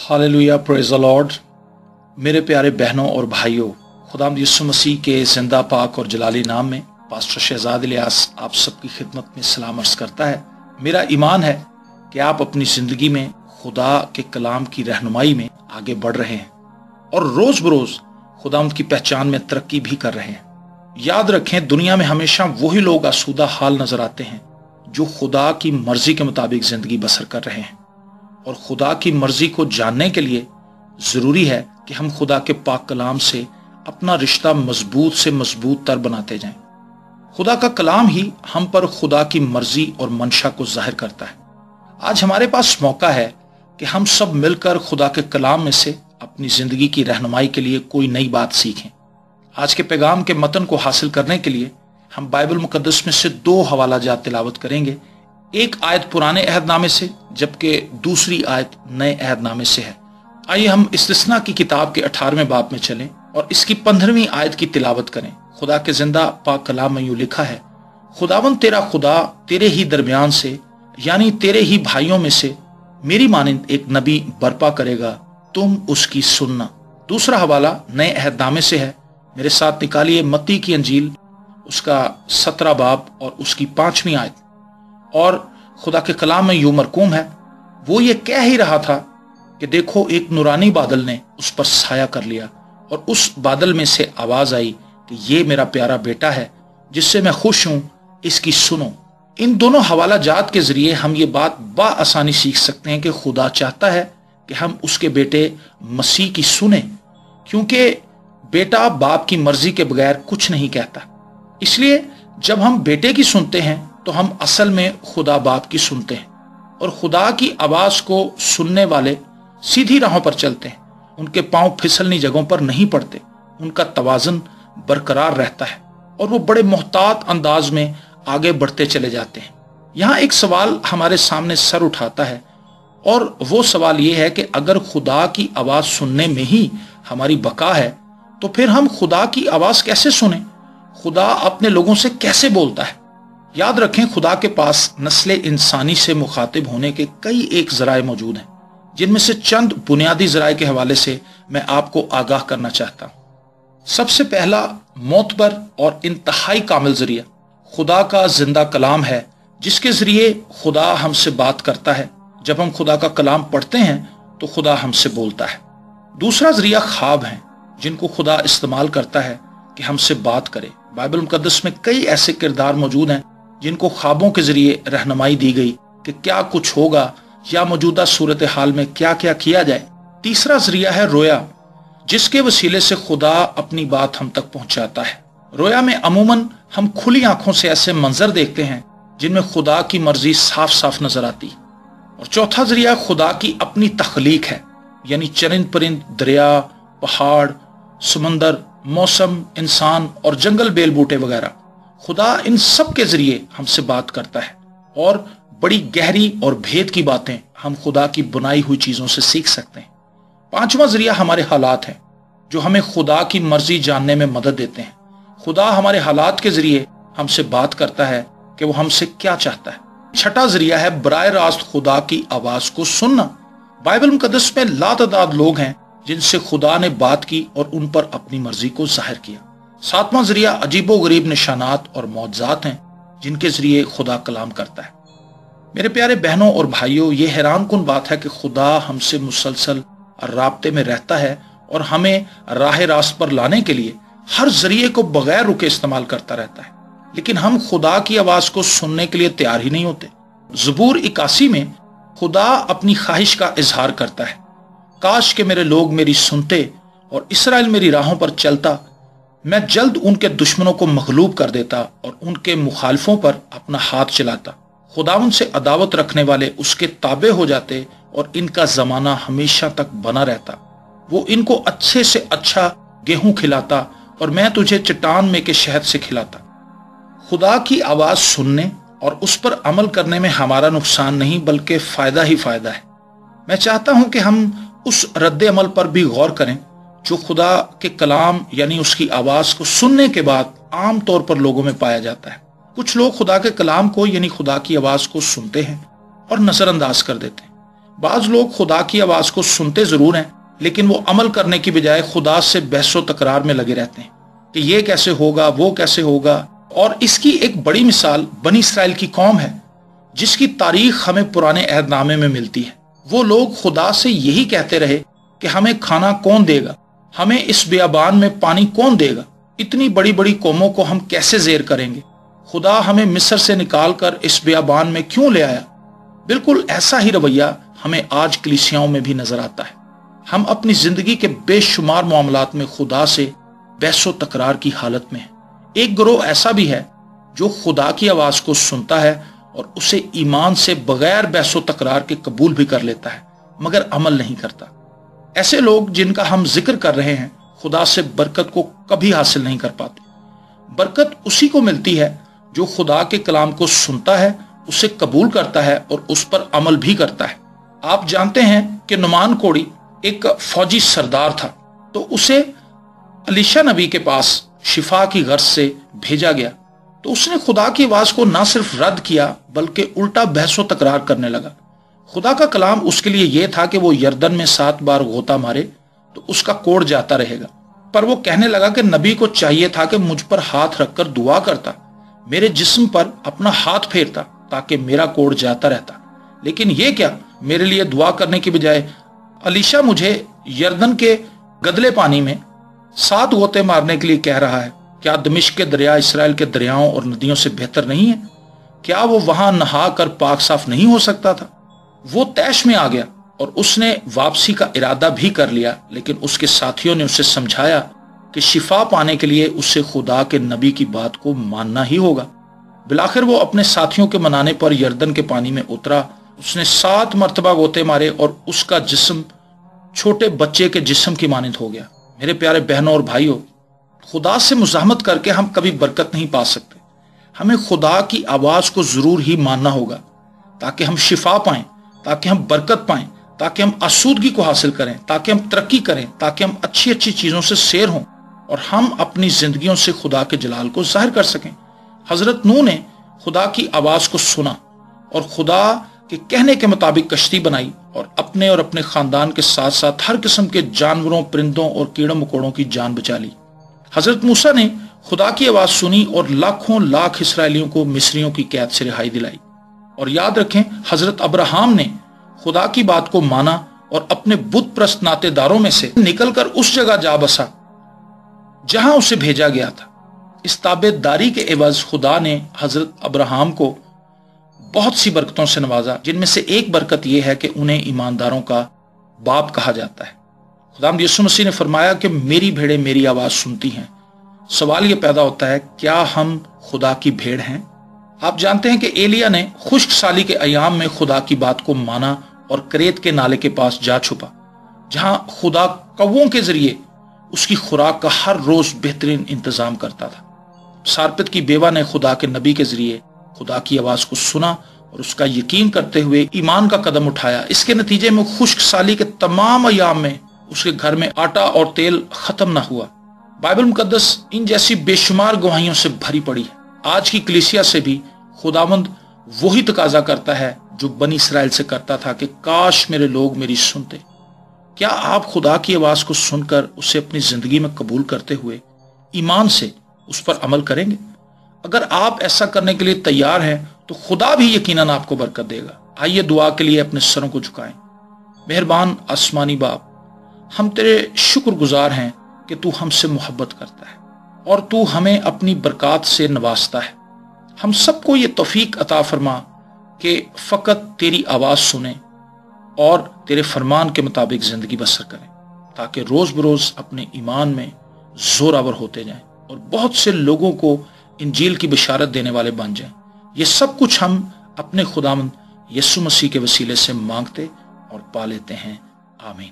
Hallelujah, praise the Lord. मेरे प्यारे बहनों और भाइयों, खुदावंद यीशु मसीह के जिंदा पाक और जलाली नाम में पास्टर शहजाद इलियास आप सबकी खिदमत में सलाम अर्ज करता है। मेरा ईमान है कि आप अपनी जिंदगी में खुदा के कलाम की रहनुमाई में आगे बढ़ रहे हैं और रोज बरोज खुदावंद की पहचान में तरक्की भी कर रहे हैं। याद रखें, दुनिया में हमेशा वही लोग आसूदा हाल नजर आते हैं जो खुदा की मर्जी के मुताबिक जिंदगी बसर कर रहे हैं। और खुदा की मर्जी को जानने के लिए जरूरी है कि हम खुदा के पाक कलाम से अपना रिश्ता मजबूत से मजबूत तर बनाते जाएं। खुदा का कलाम ही हम पर खुदा की मर्जी और मंशा को जाहिर करता है। आज हमारे पास मौका है कि हम सब मिलकर खुदा के कलाम में से अपनी जिंदगी की रहनुमाई के लिए कोई नई बात सीखें। आज के पैगाम के मतन को हासिल करने के लिए हम बाइबल मुकद्दस में से 2 हवाला जात तिलावत करेंगे। एक आयत पुराने अहदनामे से, जबकि दूसरी आयत नए अहदनामे से है। आइए हम इस्तिस्ना की किताब के 18वें बाब में चलें और इसकी 15वीं आयत की तिलावत करें। खुदा के जिंदा पाक कलाम में यूं लिखा है, खुदावन तेरा खुदा तेरे ही दरमियान से, यानी तेरे ही भाइयों में से मेरी मानिंद एक नबी बर्पा करेगा, तुम उसकी सुनना। दूसरा हवाला नए अहदनामे से है। मेरे साथ निकालिए मत्ती की अंजील, उसका 17 बाब और उसकी 5वीं आयत। और खुदा के कलाम में यूं मरकूम है, वो ये कह ही रहा था कि देखो एक नूरानी बादल ने उस पर साया कर लिया और उस बादल में से आवाज आई कि ये मेरा प्यारा बेटा है जिससे मैं खुश हूं, इसकी सुनो। इन दोनों हवाला जात के जरिए हम ये बात बाआसानी सीख सकते हैं कि खुदा चाहता है कि हम उसके बेटे मसीह की सुने, क्योंकि बेटा बाप की मर्जी के बगैर कुछ नहीं कहता। इसलिए जब हम बेटे की सुनते हैं तो हम असल में खुदा बाप की सुनते हैं। और खुदा की आवाज को सुनने वाले सीधी राहों पर चलते हैं, उनके पांव फिसलनी जगहों पर नहीं पड़ते, उनका तवाज़ुन बरकरार रहता है और वो बड़े मोहतात अंदाज में आगे बढ़ते चले जाते हैं। यहाँ एक सवाल हमारे सामने सर उठाता है और वो सवाल ये है कि अगर खुदा की आवाज सुनने में ही हमारी बका है तो फिर हम खुदा की आवाज कैसे सुने? खुदा अपने लोगों से कैसे बोलता है? याद रखें, खुदा के पास नस्ले इंसानी से मुखातिब होने के कई एक जराए मौजूद हैं, जिनमें से चंद बुनियादी जराए के हवाले से मैं आपको आगाह करना चाहता हूं। सबसे पहला मोतबर और इंतहाई कामिल जरिया खुदा का जिंदा कलाम है, जिसके जरिए खुदा हमसे बात करता है। जब हम खुदा का कलाम पढ़ते हैं तो खुदा हमसे बोलता है। दूसरा जरिया ख्वाब हैं, जिनको खुदा इस्तेमाल करता है कि हमसे बात करे। बाइबल मुकद्दस में कई ऐसे किरदार मौजूद हैं जिनको ख्वाबों के जरिए रहनुमाई दी गई कि क्या कुछ होगा या मौजूदा सूरत हाल में क्या क्या किया जाए। तीसरा जरिया है रोया, जिसके वसीले से खुदा अपनी बात हम तक पहुंचाता है। रोया में अमूमन हम खुली आंखों से ऐसे मंजर देखते हैं जिनमें खुदा की मर्जी साफ साफ नजर आती। और चौथा जरिया खुदा की अपनी तख्लीक है, यानी चरिंद परिंद, दरिया, पहाड़, समंदर, मौसम, इंसान और जंगल बेल बूटे वगैरह। खुदा इन सब के जरिए हमसे बात करता है और बड़ी गहरी और भेद की बातें हम खुदा की बुनाई हुई चीजों से सीख सकते हैं। पांचवा जरिया हमारे हालात हैं, जो हमें खुदा की मर्जी जानने में मदद देते हैं। खुदा हमारे हालात के जरिए हमसे बात करता है कि वो हमसे क्या चाहता है। छठा जरिया है बराह रास्त खुदा की आवाज को सुनना। बाइबल मुकद्दस में लातादाद लोग हैं जिनसे खुदा ने बात की और उन पर अपनी मर्जी को जाहिर किया। सातवां जरिया अजीबो गरीब निशानात और मौजज़ात हैं, जिनके जरिए खुदा कलाम करता है। मेरे प्यारे बहनों और भाइयों, ये हैरान कुन बात है कि खुदा हमसे मुसलसल राब्ते में रहता है और हमें राह रास्त पर लाने के लिए हर जरिए को बगैर रुके इस्तेमाल करता रहता है, लेकिन हम खुदा की आवाज को सुनने के लिए तैयार ही नहीं होते। ज़बूर 81 में खुदा अपनी ख्वाहिश का इजहार करता है, काश के मेरे लोग मेरी सुनते और इसराइल मेरी राहों पर चलता, मैं जल्द उनके दुश्मनों को मगलूब कर देता और उनके मुखालिफों पर अपना हाथ चलाता। खुदावन से अदावत रखने वाले उसके ताबे हो जाते और इनका जमाना हमेशा तक बना रहता। वो इनको अच्छे से अच्छा गेहूं खिलाता और मैं तुझे चट्टान में के शहद से खिलाता। खुदा की आवाज सुनने और उस पर अमल करने में हमारा नुकसान नहीं बल्कि फायदा ही फायदा है। मैं चाहता हूं कि हम उस रद्द अमल पर भी गौर करें जो खुदा के कलाम यानी उसकी आवाज को सुनने के बाद आम तौर पर लोगों में पाया जाता है। कुछ लोग खुदा के कलाम को यानी खुदा की आवाज को सुनते हैं और नजरअंदाज कर देते हैं। بعض لوگ خدا کی آواز کو سنتے ضرور ہیں لیکن وہ عمل کرنے کی بجائے خدا سے بحث و تکرار میں لگے رہتے ہیں کہ یہ کیسے ہوگا، وہ کیسے ہوگا۔ اور اس کی ایک بڑی مثال بنی اسرائیل کی قوم ہے جس کی تاریخ ہمیں پرانے عہد نامے میں ملتی ہے۔ وہ لوگ خدا سے یہی کہتے رہے کہ ہمیں کھانا کون دے گا، ہمیں اس بیابان میں پانی کون دے گا، اتنی بڑی بڑی قوموں کو ہم کیسے زیر کریں گے، خدا ہمیں مصر سے نکال کر اس بیابان میں کیوں لے آیا۔ بالکل ایسا ہی رویہ ہمیں آج کلیسیاؤں میں بھی نظر آتا ہے۔ ہم اپنی زندگی کے بے شمار معاملات میں خدا سے بحث و تکرار کی حالت میں ہیں۔ ایک گروہ ایسا بھی ہے جو خدا کی آواز کو سنتا ہے اور اسے ایمان سے بغیر بحث و تکرار کے قبول بھی کر لیتا ہے مگر عمل نہیں کرتا۔ ایسے لوگ جن کا ہم ذکر کر رہے ہیں خدا سے برکت کو کبھی حاصل نہیں کر پاتے۔ برکت اسی کو ملتی ہے جو خدا کے کلام کو سنتا ہے، اسے قبول کرتا ہے اور اس پر عمل بھی کرتا ہے۔ آپ جانتے ہیں کہ نعمان کوڑی ایک فوجی سردار تھا، تو اسے الیشا نبی کے پاس شفا کی غرض سے بھیجا گیا، تو اس نے خدا کی آواز کو نہ صرف رد کیا بلکہ الٹا بحث و تکرار کرنے لگا۔ خدا کا کلام اس کے لیے یہ تھا کہ وہ یردن میں 7 بار غوطہ مارے تو اس کا کوڑ جاتا رہے گا، پر وہ کہنے لگا کہ نبی کو چاہیے تھا کہ مجھ پر ہاتھ رکھ کر دعا کرتا، میرے جسم پر اپنا ہاتھ پھیرتا تاکہ میرا کوڑ جاتا رہتا، لیکن یہ کیا، میرے لیے دعا کرنے کی بجائے الیشا مجھے یردن کے گدلے پانی میں 7 غوطے مارنے کے لیے کہہ رہا ہے۔ کیا دمشق کے دریا اسرائیل کے دریاؤں اور ندیوں سے بہتر نہیں ہے؟ کیا وہ وہاں نہا کر پاک صاف نہیں ہو سکتا تھا؟ وہ طیش میں آ گیا اور اس نے واپسی کا ارادہ بھی کر لیا، لیکن اس کے ساتھیوں نے اسے سمجھایا کہ شفا پانے کے لیے اسے خدا کے نبی کی بات کو ماننا ہی ہوگا۔ بالآخر وہ اپنے ساتھیوں کے منانے پر یردن کے پانی میں اترا، اس نے 7 مرتبہ غوطے مارے اور اس کا جسم چھوٹے بچے کے جسم کی مانند ہو گیا۔ میرے پیارے بہنوں اور بھائیوں، خدا سے مزاحمت کر کے ہم کبھی برکت نہیں پا سکتے۔ ہمیں خدا کی آواز کو ضرور ہی ماننا ہوگا تاکہ ہم شفا پائیں، تاکہ ہم برکت پائیں، تاکہ ہم آسودگی کو حاصل کریں، تاکہ ہم ترقی کریں، تاکہ ہم اچھی اچھی چیزوں سے سیر ہوں اور ہم اپنی زندگیوں سے خدا کے جلال کو ظاہر کر سکیں۔ حضرت نوح نے خدا کی آواز کو سنا اور خدا کے کہنے کے مطابق کشتی بنائی اور اپنے خاندان کے ساتھ ساتھ ہر قسم کے جانوروں، پرندوں اور کیڑوں مکوڑوں کی جان بچا لی۔ حضرت موسیٰ نے خدا کی آواز سنی اور لاکھوں لاکھ اسرائیلیوں کو مصریوں کی قید سے رہائی دلائی۔ اور یاد رکھیں، حضرت ابراہیم نے خدا کی بات کو مانا اور اپنے بت پرست ناطے داروں میں سے نکل کر اس جگہ جا بسا جہاں اسے بھیجا گیا تھا۔ اس تابعداری کے عوض خدا نے حضرت ابراہیم کو بہت سی برکتوں سے نوازا، جن میں سے ایک برکت یہ ہے کہ انہیں ایمانداروں کا باپ کہا جاتا ہے۔ خداوند یسوع مسیح نے فرمایا کہ میری بھیڑیں میری آواز سنتی ہیں۔ سوال یہ پیدا ہوتا ہے، کیا ہم خدا کی بھیڑ ہیں؟ آپ جانتے ہیں کہ ایلیا نے خشک سالی کے ایام میں خدا کی بات کو مانا اور کریت کے نالے کے پاس جا چھپا، جہاں خدا کووں کے ذریعے اس کی خوراک کا ہر روز بہترین انتظام کرتا تھا۔ سارپت کی بیوہ نے خدا کے نبی کے ذریعے خدا کی آواز کو سنا اور اس کا یقین کرتے ہوئے ایمان کا قدم اٹھایا۔ اس کے نتیجے میں خشک سالی کے تمام ایام میں اس کے گھر میں آٹا اور تیل ختم نہ ہوا۔ بائبل مقدس ان جیسی بے شمار گواہیوں سے بھری پڑی ہے۔ آج کی کلیسیا سے بھی خداوند وہی تقاضا کرتا ہے جو بنی اسرائیل سے کرتا تھا کہ کاش میرے لوگ میری سنتے۔ کیا آپ خدا کی آواز کو سن کر اسے اپنی زندگی میں قبول کرتے ہوئے ایمان سے اس پر عمل کریں گے؟ اگر آپ ایسا کرنے کے لیے تیار ہیں تو خدا بھی یقیناً آپ کو برکت دے گا۔ آئیے دعا کے لیے اپنے سروں کو جھکائیں۔ مہربان آسمانی باپ، ہم تیرے شکر گزار ہیں کہ تو ہم سے محبت کرتا ہے اور تو ہمیں اپنی برکات سے نوازتا ہے۔ ہم سب کو یہ توفیق عطا فرما کہ فقط تیری آواز سنیں اور تیرے فرمان کے مطابق زندگی بسر کریں، تاکہ روز بروز اپنے ایمان میں زوراور ہوتے جائیں اور بہت سے لوگوں کو انجیل کی بشارت دینے والے بن جائیں۔ یہ سب کچھ ہم اپنے خداوند یسوع مسیح کے وسیلے سے مانگتے اور پا لیتے ہیں، آمین۔